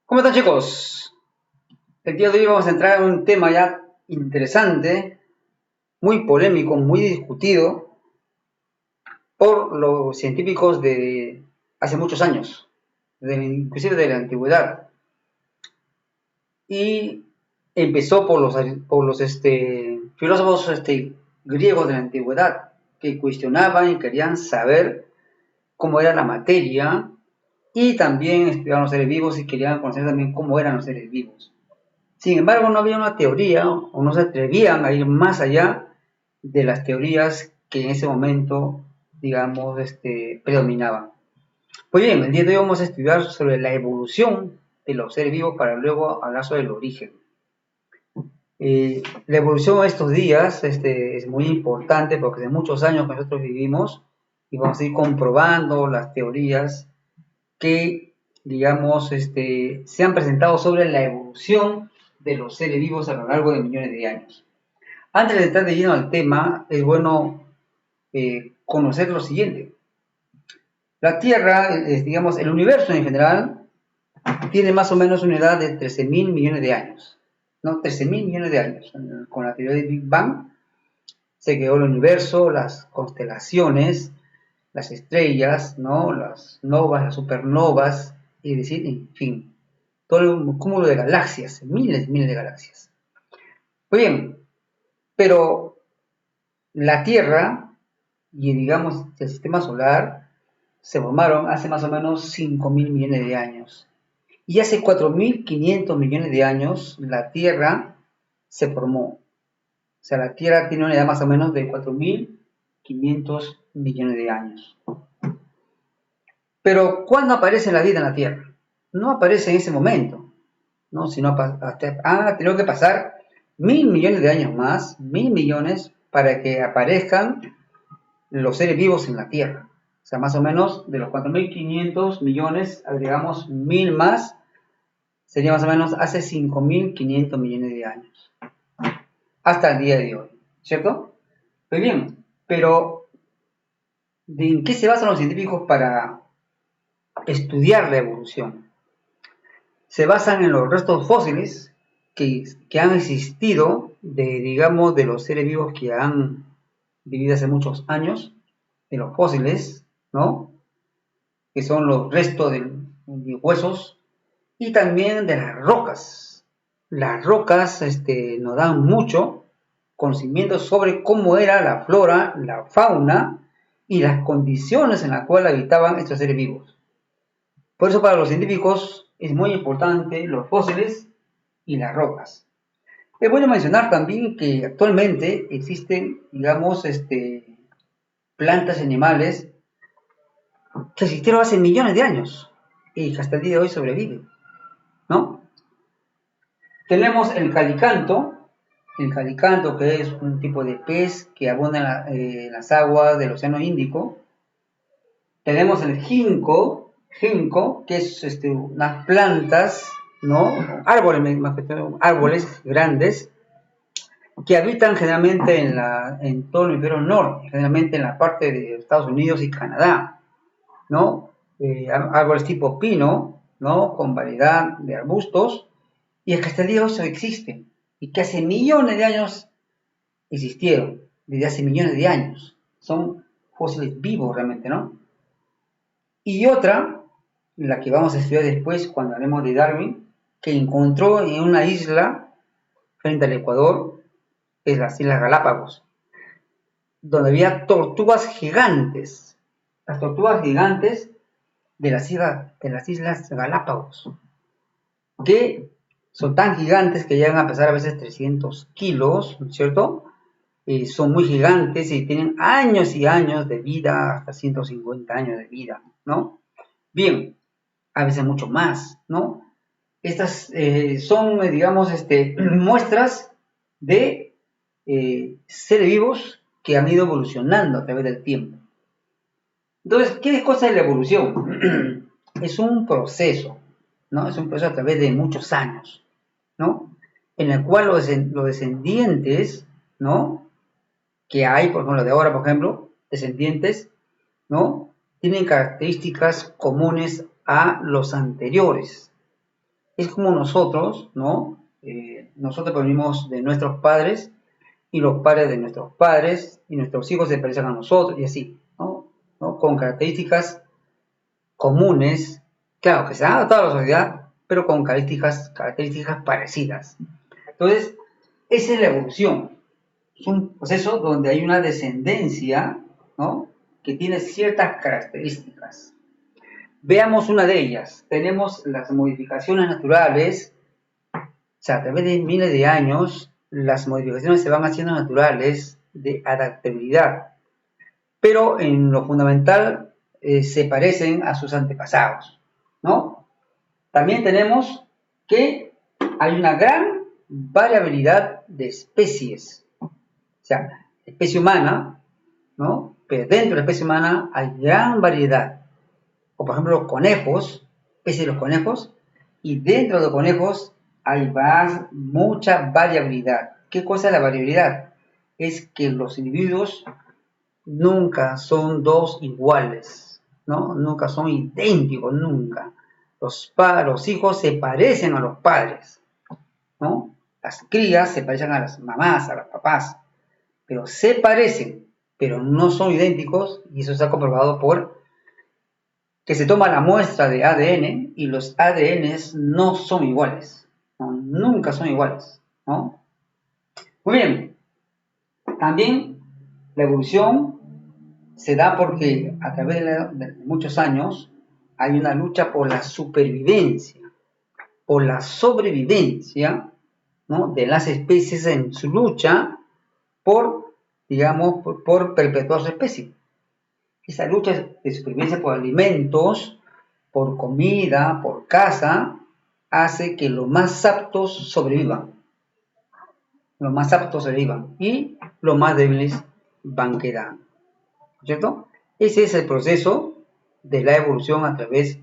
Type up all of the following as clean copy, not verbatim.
¿Cómo están, chicos? El día de hoy vamos a entrar en un tema ya interesante, muy polémico, muy discutido por los científicos de hace muchos años, inclusive de la antigüedad. Y empezó por los filósofos griegos de la antigüedad, que cuestionaban y querían saber cómo era la materia, y también estudiaban los seres vivos y querían conocer también cómo eran los seres vivos. Sin embargo, no había una teoría o no se atrevían a ir más allá de las teorías que en ese momento, digamos, predominaban. Pues bien, el día de hoy vamos a estudiar sobre la evolución de los seres vivos para luego hablar sobre el origen. La evolución de estos días es muy importante porque hace muchos años que nosotros vivimos y vamos a ir comprobando las teorías que, digamos, se han presentado sobre la evolución de los seres vivos a lo largo de millones de años. Antes de entrar de lleno al tema, es bueno conocer lo siguiente. La Tierra, digamos, el universo en general, tiene más o menos una edad de 13.000 millones de años. ¿No? 13.000 millones de años. Con la teoría del Big Bang se creó el universo, las constelaciones, las estrellas, ¿no? Las novas, las supernovas, es decir, en fin, todo el cúmulo de galaxias, miles y miles de galaxias. Muy bien, pero la Tierra y digamos el sistema solar se formaron hace más o menos 5.000 millones de años. Y hace 4.500 millones de años la Tierra se formó. O sea, la Tierra tiene una edad más o menos de 4.500 millones de años. Pero ¿cuándo aparece la vida en la Tierra? No aparece en ese momento, ¿no? Sino han tenido que pasar 1.000 millones de años más, 1.000 millones, para que aparezcan los seres vivos en la Tierra. O sea, más o menos de los 4.500 millones, agregamos 1.000 más, sería más o menos hace 5.500 millones de años. Hasta el día de hoy, ¿cierto? Pues bien, pero ¿en qué se basan los científicos para estudiar la evolución? Se basan en los restos fósiles que han existido digamos, de los seres vivos que han vivido hace muchos años, de los fósiles, ¿no? Que son los restos de huesos, y también de las rocas. Las rocas nos dan mucho conocimiento sobre cómo era la flora, la fauna y las condiciones en las cuales habitaban estos seres vivos. Por eso para los científicos es muy importante los fósiles y las rocas. Es bueno mencionar también que actualmente existen, digamos, plantas y animales que existieron hace millones de años y que hasta el día de hoy sobreviven, ¿no? Tenemos el calicanto que es un tipo de pez que abunda en las aguas del Océano Índico. Tenemos el ginkgo, que es unas plantas, ¿no? Árboles, más que todo, árboles grandes, que habitan generalmente en todo el hemisferio norte, generalmente en la parte de Estados Unidos y Canadá, ¿no? Árboles tipo pino, ¿no? Con variedad de arbustos, y es que hasta el día de hoy existen, y que hace millones de años existieron, desde hace millones de años. Son fósiles vivos realmente, ¿no? Y otra, la que vamos a estudiar después cuando hablemos de Darwin, que encontró en una isla frente al Ecuador, es las Islas Galápagos, donde había tortugas gigantes, las tortugas gigantes de las Islas Galápagos, que son tan gigantes que llegan a pesar a veces 300 kilos, ¿no es cierto? Son muy gigantes y tienen años y años de vida, hasta 150 años de vida, ¿no? Bien, a veces mucho más, ¿no? Estas son, digamos, muestras de seres vivos que han ido evolucionando a través del tiempo. Entonces, ¿qué es cosa de la evolución? Es un proceso, ¿no? Es un proceso a través de muchos años, ¿no? En el cual los descendientes, ¿no? Que hay, por ejemplo, de ahora, por ejemplo, descendientes, ¿no? Tienen características comunes a los anteriores. es como nosotros, ¿no? Nosotros venimos de nuestros padres y los padres de nuestros padres y nuestros hijos se parecen a nosotros y así, ¿no? ¿No? Con características comunes, claro, que se han adaptado a la sociedad, pero con características parecidas. Entonces, esa es la evolución. Es un proceso donde hay una descendencia, ¿no? Que tiene ciertas características. Veamos una de ellas. Tenemos las modificaciones naturales. O sea, a través de miles de años, las modificaciones se van haciendo naturales de adaptabilidad, pero en lo fundamental se parecen a sus antepasados, ¿no? También tenemos que hay una gran variabilidad de especies, o sea, especie humana, ¿no? Pero dentro de la especie humana hay gran variedad, o por ejemplo los conejos, especies de los conejos, y dentro de los conejos hay mucha variabilidad. ¿Qué cosa es la variabilidad? Es que los individuos nunca son dos iguales, ¿no? Nunca son idénticos, nunca. Los hijos se parecen a los padres, ¿no? Las crías se parecen a las mamás, a los papás, pero se parecen, pero no son idénticos, y eso está comprobado por que se toma la muestra de ADN y los ADNs no son iguales, ¿no? Nunca son iguales, ¿no? Muy bien, también la evolución se da porque a través de muchos años hay una lucha por la supervivencia, por la sobrevivencia, ¿no? De las especies en su lucha por, digamos, por perpetuar su especie. Esa lucha de supervivencia por alimentos, por comida, por caza, hace que los más aptos sobrevivan. Los más aptos sobrevivan y los más débiles van quedando. ¿Cierto? Ese es el proceso de la evolución a través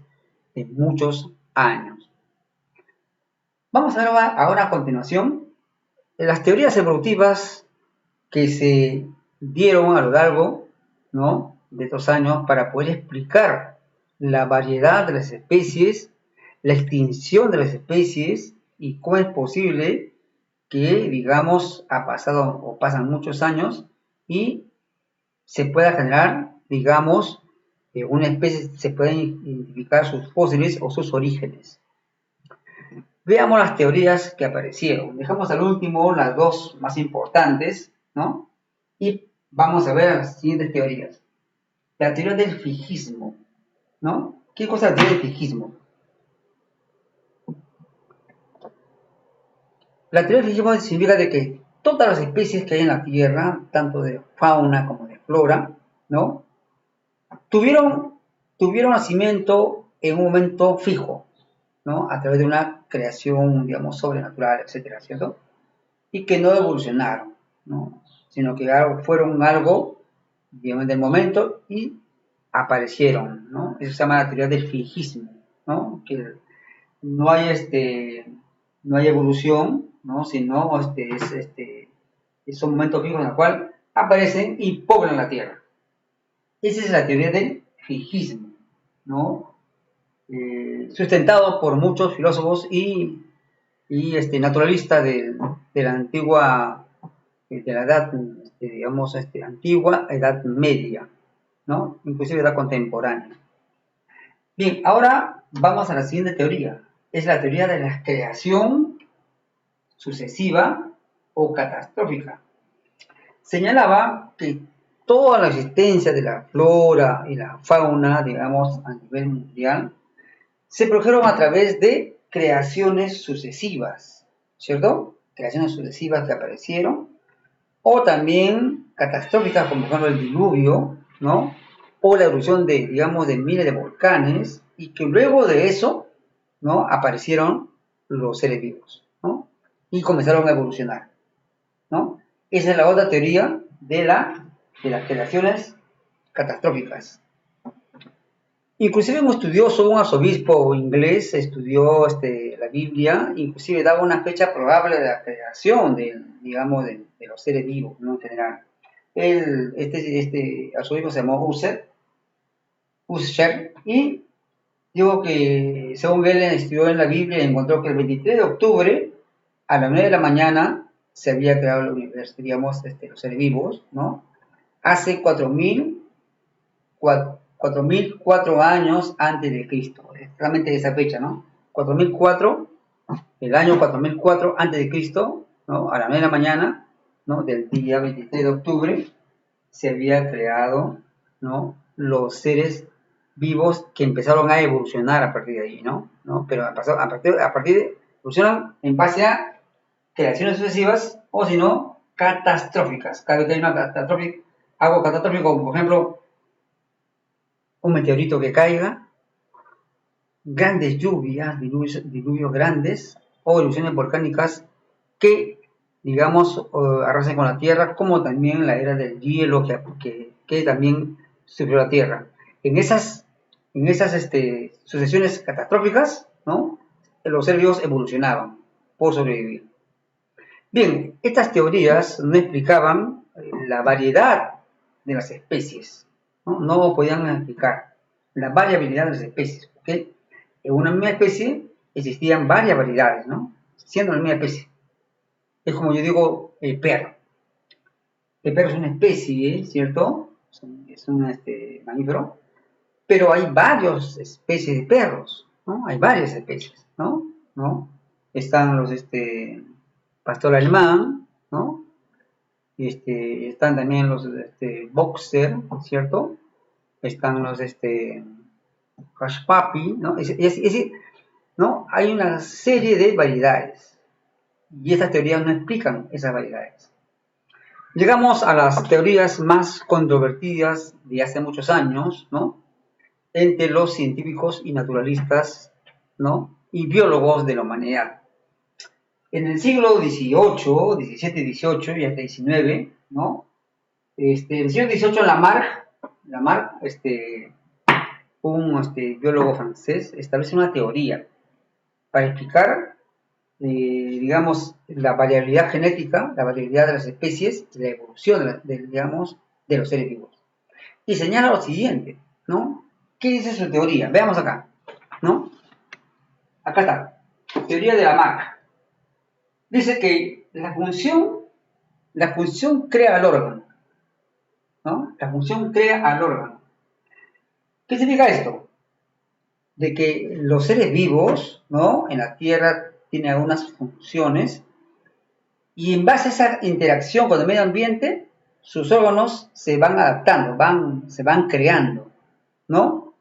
de muchos años. Vamos a ver ahora a continuación las teorías evolutivas que se dieron a lo largo, ¿no?, de estos años para poder explicar la variedad de las especies, la extinción de las especies y cómo es posible que, digamos, ha pasado o pasan muchos años y se pueda generar, digamos, una especie, se pueden identificar sus fósiles o sus orígenes. Veamos las teorías que aparecieron. Dejamos al último las dos más importantes, ¿no? Y vamos a ver las siguientes teorías. La teoría del fijismo, ¿no? ¿Qué cosa es la teoría del fijismo? La teoría del fijismo significa de que todas las especies que hay en la Tierra, tanto de fauna como de flora, ¿no?, tuvieron nacimiento en un momento fijo, ¿no?, a través de una creación, digamos, sobrenatural, etcétera, ¿cierto? Y que no evolucionaron, ¿no?, sino que fueron algo, digamos, del momento y aparecieron, ¿no? Eso se llama la teoría del fijismo, ¿no? Que no hay no hay evolución, ¿no?, sino es un momento fijo en el cual aparecen y poblan la Tierra. Esa es la teoría del fijismo, ¿no? Sustentado por muchos filósofos y naturalistas de la antigua, de la edad, digamos, antigua edad media, ¿no? Inclusive edad contemporánea. Bien, ahora vamos a la siguiente teoría. Es la teoría de la creación sucesiva o catastrófica. Señalaba que toda la existencia de la flora y la fauna, digamos, a nivel mundial, se produjeron a través de creaciones sucesivas, ¿cierto? Creaciones sucesivas que aparecieron, o también catastróficas, como por ejemplo el diluvio, ¿no? O la erupción de, digamos, de miles de volcanes, y que luego de eso, ¿no?, aparecieron los seres vivos, ¿no? Y comenzaron a evolucionar, ¿no? Esa es la otra teoría de las creaciones catastróficas. Inclusive un estudioso, un arzobispo inglés, estudió la Biblia, inclusive daba una fecha probable de la creación digamos, de los seres vivos, ¿no?, en general. Este arzobispo se llamó Ussher, y Digo que según él estudió en la Biblia, encontró que el 23 de octubre a las 9 de la mañana se había creado el universo, digamos, los seres vivos, ¿no? Hace 4004 años antes de Cristo, exactamente esa fecha, ¿no? 4004, el año 4004 antes de Cristo, ¿no? A las 9 de la mañana, ¿no? Del día 23 de octubre, se había creado, ¿no? Los seres vivos que empezaron a evolucionar a partir de ahí, ¿no? Pero a partir de evolucionan en base a creaciones sucesivas o si no, catastróficas. Cada vez que hay una algo catastrófico, como por ejemplo un meteorito que caiga, grandes lluvias, diluvios grandes o erupciones volcánicas que, digamos, arrasen con la Tierra, como también la era del hielo que también sufrió la Tierra. En esas sucesiones catastróficas, ¿no? Los seres vivos evolucionaban por sobrevivir. Bien, estas teorías no explicaban la variedad de las especies, no podían explicar la variabilidad de las especies, porque en una misma especie existían varias variedades, ¿no? Siendo la misma especie. Es como yo digo, el perro. El perro es una especie, ¿cierto? Es un mamífero, pero hay varias especies de perros, ¿no? Hay varias especies, ¿no? Están los pastor alemán, ¿no? Están también los boxer, ¿cierto? Están los hush puppy, ¿no? ¿no? Hay una serie de variedades y estas teorías no explican esas variedades. Llegamos a las teorías más controvertidas de hace muchos años, ¿no? Entre los científicos y naturalistas, ¿no? Y biólogos de la humanidad. En el siglo XVIII, XVII, XVIII y hasta XIX, ¿no? En el siglo XVIII Lamarck, un biólogo francés, establece una teoría para explicar, digamos, la variabilidad genética, la variabilidad de las especies, la evolución, digamos, de los seres vivos. Y señala lo siguiente, ¿no? ¿Qué dice su teoría? Veamos acá, ¿no? Acá está, teoría de Lamarck. Dice que la función crea al órgano, ¿no? La función crea al órgano. ¿Qué significa esto? De que los seres vivos, ¿no? En la Tierra tienen algunas funciones y en base a esa interacción con el medio ambiente, sus órganos se van adaptando, se van creando, ¿no?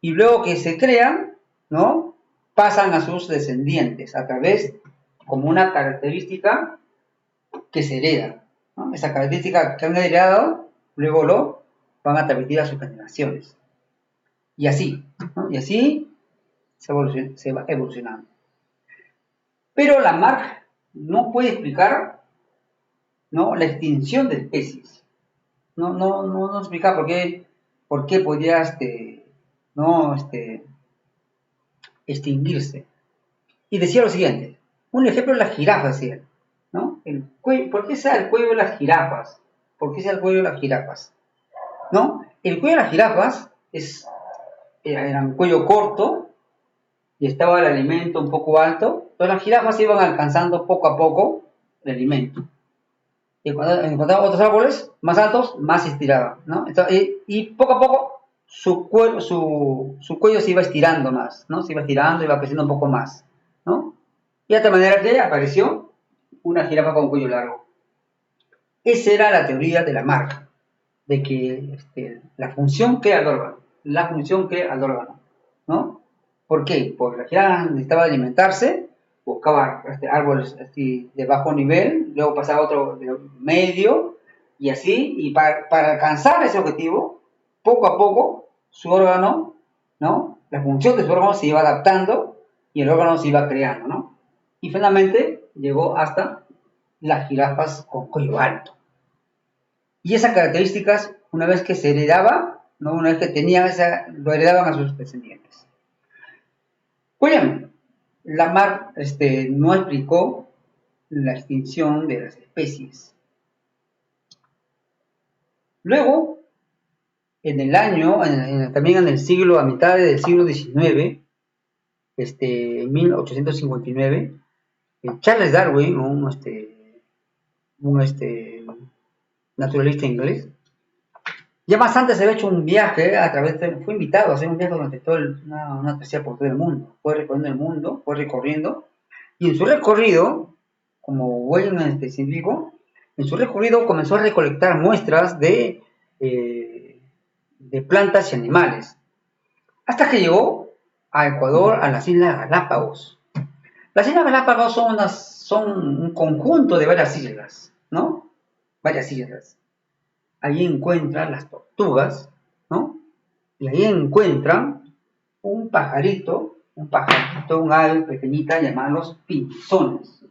Y luego que se crean, ¿no? Pasan a sus descendientes a través como una característica que se hereda, ¿no? Esa característica que han heredado, luego lo van a transmitir a sus generaciones. Y así, ¿no? Y así se va evolucionando. Pero Lamarck no puede explicar, ¿no? La extinción de especies. No explica por qué podría no, extinguirse. Y decía lo siguiente, un ejemplo es la jirafa, decía, ¿no? ¿Por qué sea el cuello de las jirafas? ¿Por qué sea el cuello de las jirafas? ¿No? El cuello de las jirafas era un cuello corto y estaba el alimento un poco alto, entonces las jirafas iban alcanzando poco a poco el alimento. Y cuando encontraban otros árboles más altos, más se estiraban, ¿no? Entonces, y poco a poco su cuello se iba estirando más, ¿no? Se iba estirando, iba creciendo un poco más, ¿no? Y de tal manera que apareció una jirafa con cuello largo. Esa era la teoría de Lamarck, de que la función crea el órgano, la función crea el órgano, ¿no? ¿Por qué? Porque la jirafa necesitaba alimentarse, buscaba árboles de bajo nivel, luego pasaba a otro de medio, y así, y para alcanzar ese objetivo, poco a poco, su órgano, ¿no? La función de su órgano se iba adaptando y el órgano se iba creando, ¿no? Y finalmente llegó hasta las jirafas con cuello alto. Y esas características, una vez que se heredaba, ¿no? Una vez que tenían lo heredaban a sus descendientes. Pues bien, Lamarck no explicó la extinción de las especies. Luego, En el año, también en el siglo, a mitad del siglo XIX, en 1859, Charles Darwin, un naturalista inglés, ya más antes había hecho un viaje fue invitado a hacer un viaje durante una travesía por todo el mundo. Fue recorriendo el mundo, fue recorriendo, y en su recorrido, como buen científico, en su recorrido comenzó a recolectar muestras de plantas y animales, hasta que llegó a Ecuador, a las Islas Galápagos. Las Islas Galápagos son un conjunto de varias islas, ¿no? Varias islas. Allí encuentran las tortugas, ¿no? Y ahí encuentran un pajarito, un ave pequeñita llamada los pinzones.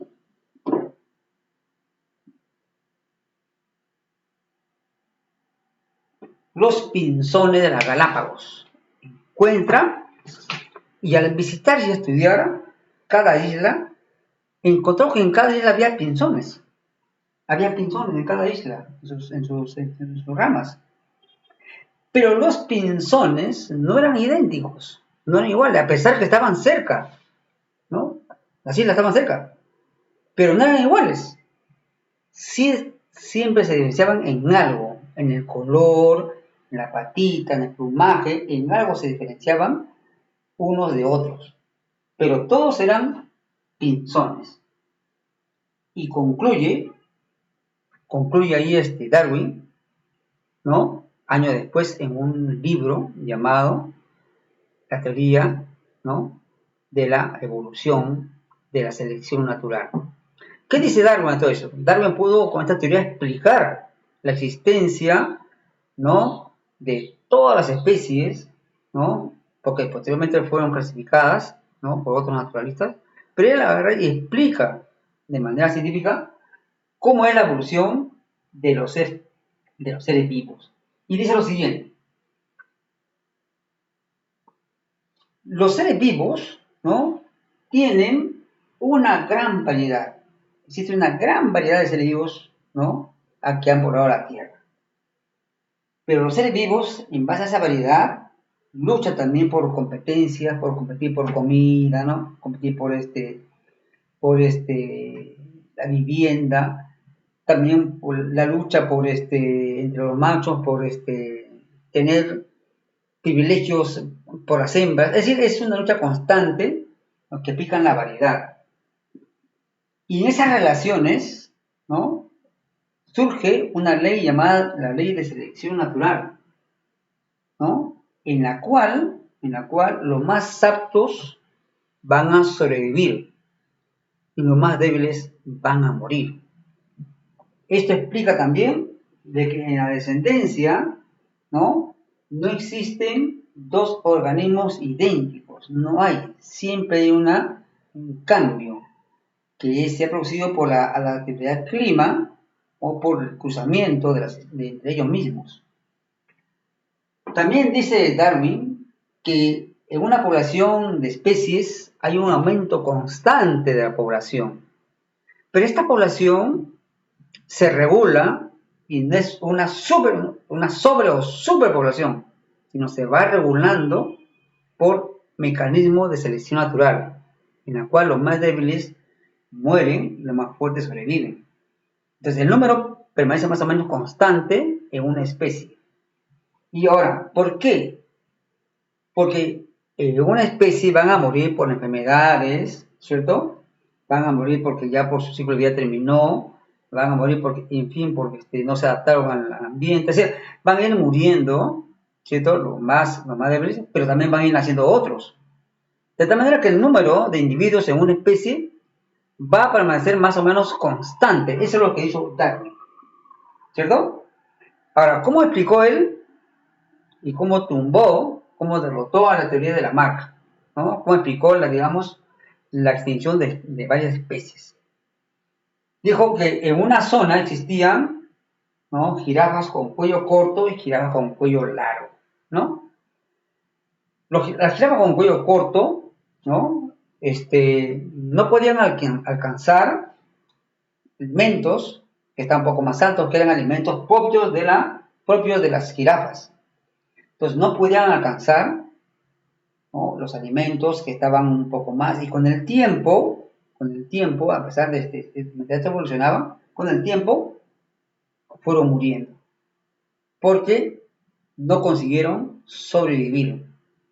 Los pinzones de las Galápagos. Encuentran, y al visitar y estudiar cada isla, encontró que en cada isla había pinzones. Había pinzones en cada isla, en sus ramas. Pero los pinzones no eran idénticos, no eran iguales, a pesar que estaban cerca, ¿no? Las islas estaban cerca, pero no eran iguales. Sí, siempre se diferenciaban en algo, en el color, en la patita, en el plumaje, en algo se diferenciaban unos de otros, pero todos eran pinzones. Y concluye ahí Darwin, ¿no? Años después, en un libro llamado La teoría, ¿no?, de la evolución de la selección natural. ¿Qué dice Darwin de todo eso? Darwin pudo con esta teoría explicar la existencia, ¿no?, de todas las especies, ¿no?, porque posteriormente fueron clasificadas, ¿no?, por otros naturalistas, pero él agarra y explica de manera científica cómo es la evolución de los seres vivos. Y dice lo siguiente: los seres vivos, ¿no?, tienen una gran variedad. Existe una gran variedad de seres vivos, ¿no?, que han poblado la Tierra. Pero los seres vivos, en base a esa variedad, luchan también por competencias, por competir por comida, ¿no?, competir por la vivienda, también por la lucha por entre los machos, por tener privilegios por las hembras. Es decir, es una lucha constante, ¿no?, que pican la variedad. Y en esas relaciones, ¿no?, surge una ley llamada la ley de selección natural, ¿no?, en la cual los más aptos van a sobrevivir y los más débiles van a morir. Esto explica también de que en la descendencia, ¿no?, no existen dos organismos idénticos, no hay, siempre hay un cambio que se ha producido por la actividad del clima o por el cruzamiento de ellos mismos. También dice Darwin que en una población de especies hay un aumento constante de la población, pero esta población se regula y no es una sobre o superpoblación, sino se va regulando por mecanismos de selección natural, en la cual los más débiles mueren y los más fuertes sobreviven. Entonces el número permanece más o menos constante en una especie. Y ahora, ¿por qué? Porque en una especie van a morir por enfermedades, ¿cierto? Van a morir porque ya por su ciclo de vida terminó, van a morir porque, en fin, porque no se adaptaron al ambiente. O sea, van a ir muriendo, ¿cierto?, los más débiles, pero también van a ir naciendo otros. De tal manera que el número de individuos en una especie va a permanecer más o menos constante. Eso es lo que hizo Darwin, ¿cierto? Ahora, ¿cómo explicó él y cómo derrotó a la teoría de Lamarck, ¿no? ¿Cómo explicó la extinción de varias especies? Dijo que en una zona existían, ¿no?, jirafas con cuello corto y jirafas con cuello largo, ¿no? Las jirafas con cuello corto, ¿no?, no podían alcanzar alimentos que están un poco más altos, que eran alimentos propios de las jirafas. Entonces no podían alcanzar, ¿no?, los alimentos que estaban un poco más. Y con el tiempo, a pesar de que esto evolucionaba, con el tiempo fueron muriendo. Porque no consiguieron sobrevivir.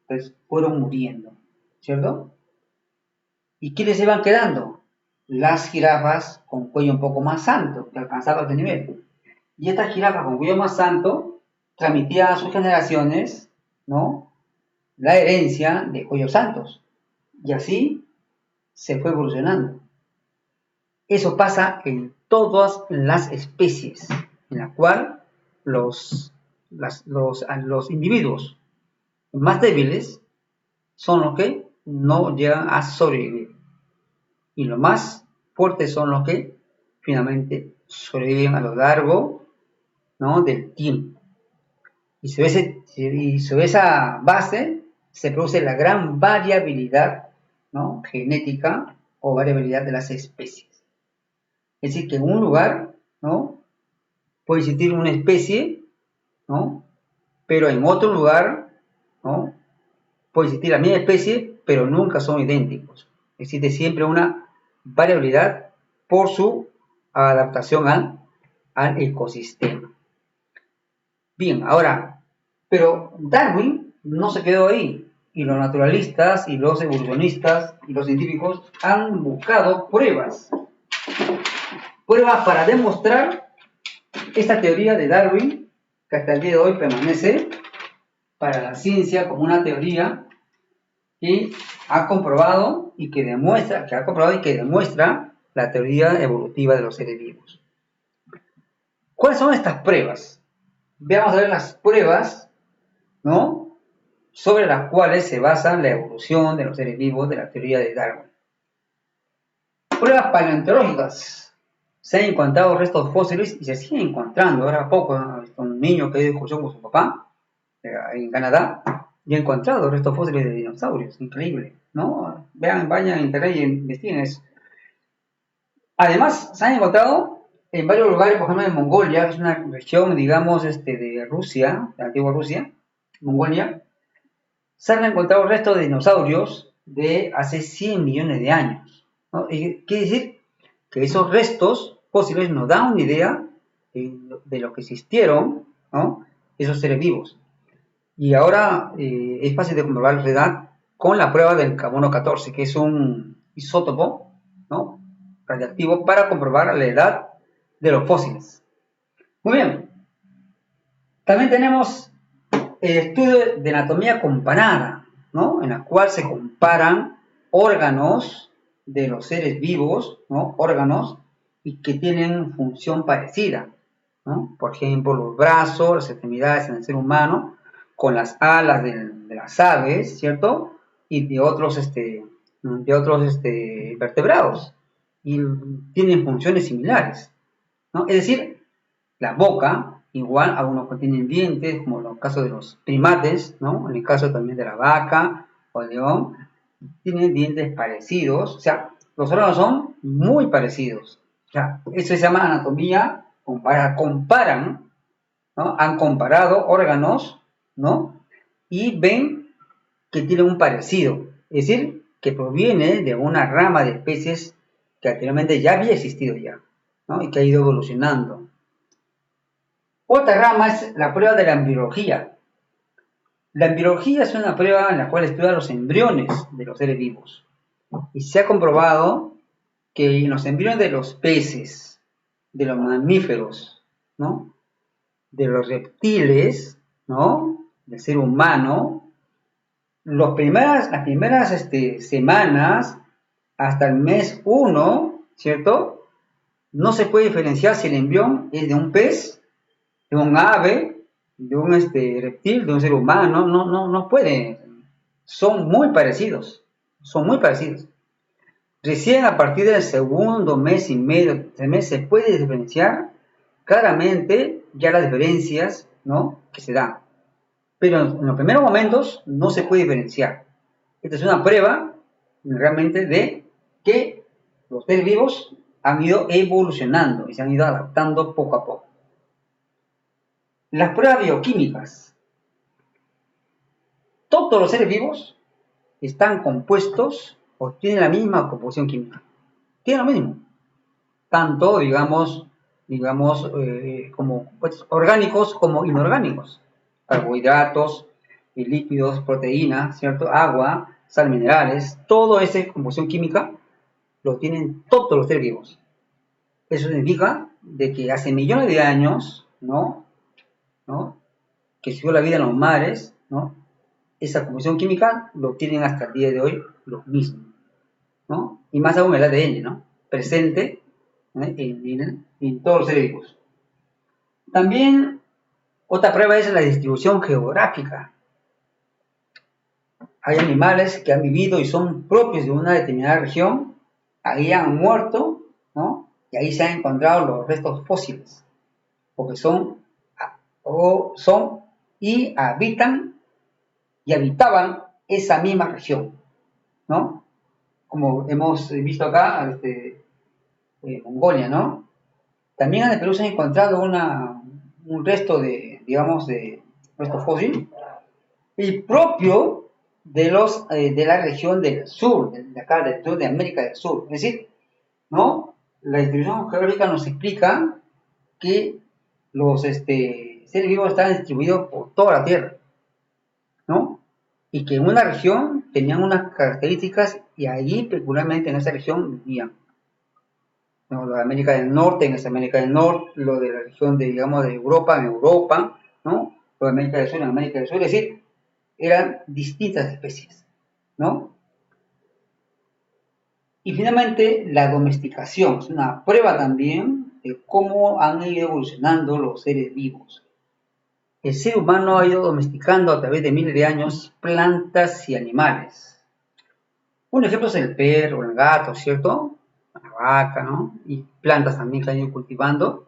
Entonces fueron muriendo, ¿cierto? ¿Y quiénes se van quedando? Las jirafas con cuello un poco más alto, que alcanzaba este nivel. Y estas jirafas con cuello más alto transmitían a sus generaciones, ¿no?, la herencia de cuellos altos. Y así se fue evolucionando. Eso pasa en todas las especies, en la cual los individuos más débiles son los que no llegan a sobrevivir. Y los más fuertes son los que finalmente sobreviven a lo largo, ¿no?, del tiempo. Y sobre esa base se produce la gran variabilidad, ¿no?, genética o variabilidad de las especies. Es decir, que en un lugar, ¿no?, puede existir una especie, ¿no?, pero en otro lugar, ¿no?, puede existir la misma especie, pero nunca son idénticos. Existe siempre una variabilidad por su adaptación al ecosistema. Bien, ahora, pero Darwin no se quedó ahí, y los naturalistas, y los evolucionistas, y los científicos han buscado pruebas para demostrar esta teoría de Darwin, que hasta el día de hoy permanece para la ciencia como una teoría que ha comprobado y que demuestra la teoría evolutiva de los seres vivos. ¿Cuáles son estas pruebas? Veamos a ver las pruebas, ¿no?, sobre las cuales se basa la evolución de los seres vivos de la teoría de Darwin. Pruebas paleontológicas. Se han encontrado restos fósiles y se siguen encontrando. Ahora a poco, un niño que ha ido de excursión con su papá en Canadá y ha encontrado restos fósiles de dinosaurios. Increíble, ¿no? Vean, vayan a internet y investiguen eso. Además, se han encontrado en varios lugares, por ejemplo en Mongolia, que es una región, digamos, de Rusia, de la antigua Rusia, Mongolia, se han encontrado restos de dinosaurios de hace 100 millones de años, ¿no? Y quiere decir que esos restos fósiles nos dan una idea de lo que existieron, ¿no?, esos seres vivos. Y ahora es fácil de comprobar su edad con la prueba del carbono 14, que es un isótopo, ¿no?, radiactivo para comprobar la edad de los fósiles. Muy bien. También tenemos el estudio de anatomía comparada, ¿no?, en la cual se comparan órganos de los seres vivos, ¿no?, órganos y que tienen función parecida, ¿no? Por ejemplo, los brazos, las extremidades en el ser humano, con las alas de las aves, ¿cierto?, y de otros vertebrados, y tienen funciones similares, ¿no? Es decir, la boca, igual, algunos contienen dientes, como en el caso de los primates, ¿no?, en el caso también de la vaca o el león, tienen dientes parecidos, o sea, los órganos son muy parecidos. O sea, eso se llama anatomía comparada. Comparan, ¿no?, han comparado órganos, ¿no?, y ven que tienen un parecido, es decir, que proviene de una rama de especies que anteriormente ya había existido ya, ¿no?, y que ha ido evolucionando. Otra rama es la prueba de la embriología. La embriología es una prueba en la cual estudia los embriones de los seres vivos. Y se ha comprobado que en los embriones de los peces, de los mamíferos, ¿no?, de los reptiles, ¿no?, del ser humano, las primeras semanas hasta el mes 1, ¿cierto?, no se puede diferenciar si el embrión es de un pez, de un ave, de un reptil, de un ser humano. No puede. Son muy parecidos. Recién a partir del segundo mes y medio, se puede diferenciar claramente ya las diferencias, ¿no?, que se dan. Pero en los primeros momentos no se puede diferenciar. Esta es una prueba realmente de que los seres vivos han ido evolucionando y se han ido adaptando poco a poco. Las pruebas bioquímicas. todos los seres vivos están compuestos o tienen la misma composición química. Tienen lo mismo. Tanto, digamos, como pues, orgánicos como inorgánicos. Carbohidratos, lípidos, proteínas, ¿cierto? Agua, sal, minerales, toda esa composición química lo tienen todos los seres vivos. Eso significa de que hace millones de años, ¿no? Que siguió la vida en los mares, ¿no? Esa composición química lo tienen hasta el día de hoy los mismos, ¿no? Y más aún el ADN, ¿no? Presente en todos los seres vivos. También otra prueba es la distribución geográfica. Hay animales que han vivido y son propios de una determinada región, ahí han muerto, ¿no? Y ahí se han encontrado los restos fósiles, porque son y habitan y habitaban esa misma región, ¿no? Como hemos visto acá, Mongolia, ¿no? También en el Perú se ha encontrado un resto de, digamos, de resto fósil, y propio de la región del sur, de acá, del sur de América del Sur. Es decir, ¿no? La distribución geográfica nos explica que los seres vivos están distribuidos por toda la Tierra, ¿no? Y que en una región tenían unas características y allí, peculiarmente en esa región, vivían. ¿No? Lo de América del Norte, en esa América del Norte, lo de la región de, digamos, de Europa, en Europa, ¿no? Lo de América del Sur, en América del Sur, es decir, eran distintas especies, ¿no? Y finalmente, la domesticación es una prueba también de cómo han ido evolucionando los seres vivos. El ser humano ha ido domesticando a través de miles de años plantas y animales. Un ejemplo es el perro, el gato, ¿cierto? La vaca, ¿no? Y plantas también que han ido cultivando.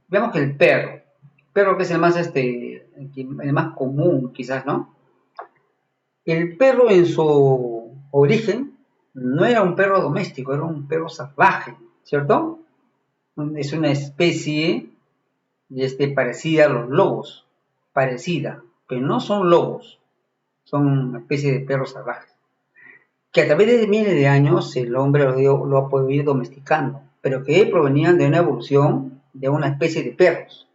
Veamos que el perro que es el más común quizás, ¿no? El perro en su origen no era un perro doméstico, era un perro salvaje, ¿cierto? Es una especie parecida a los lobos, parecida, pero no son lobos, son una especie de perros salvajes, que a través de miles de años el hombre lo ha podido ir domesticando, pero que provenían de una evolución de una especie de perros.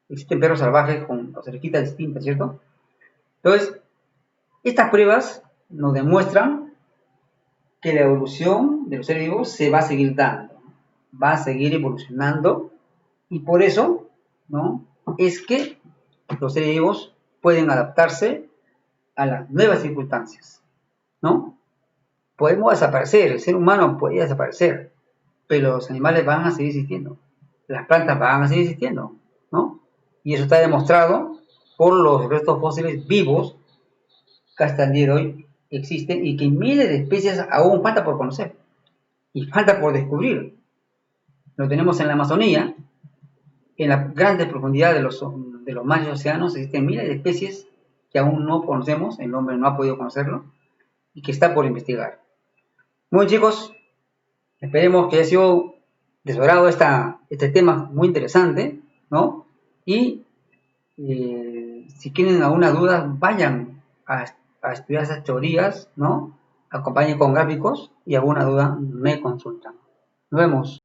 Existen perros salvajes con orejitas distintas, ¿cierto? Entonces, estas pruebas nos demuestran que la evolución de los seres vivos se va a seguir dando, va a seguir evolucionando, y por eso, ¿no? Es que los seres vivos pueden adaptarse a las nuevas circunstancias, ¿no? Podemos desaparecer, el ser humano puede desaparecer, pero los animales van a seguir existiendo, las plantas van a seguir existiendo, ¿no? Y eso está demostrado por los restos fósiles vivos que hasta el día de hoy existen y que miles de especies aún falta por conocer y falta por descubrir. Lo tenemos en la Amazonía, en la grandes profundidad de los mares y océanos existen miles de especies que aún no conocemos, el hombre no ha podido conocerlo y que está por investigar. Bueno, chicos, esperemos que haya sido de su agrado este tema muy interesante, ¿no? Y si tienen alguna duda, vayan a estudiar esas teorías, ¿no? Acompañen con gráficos y alguna duda me consultan. Nos vemos.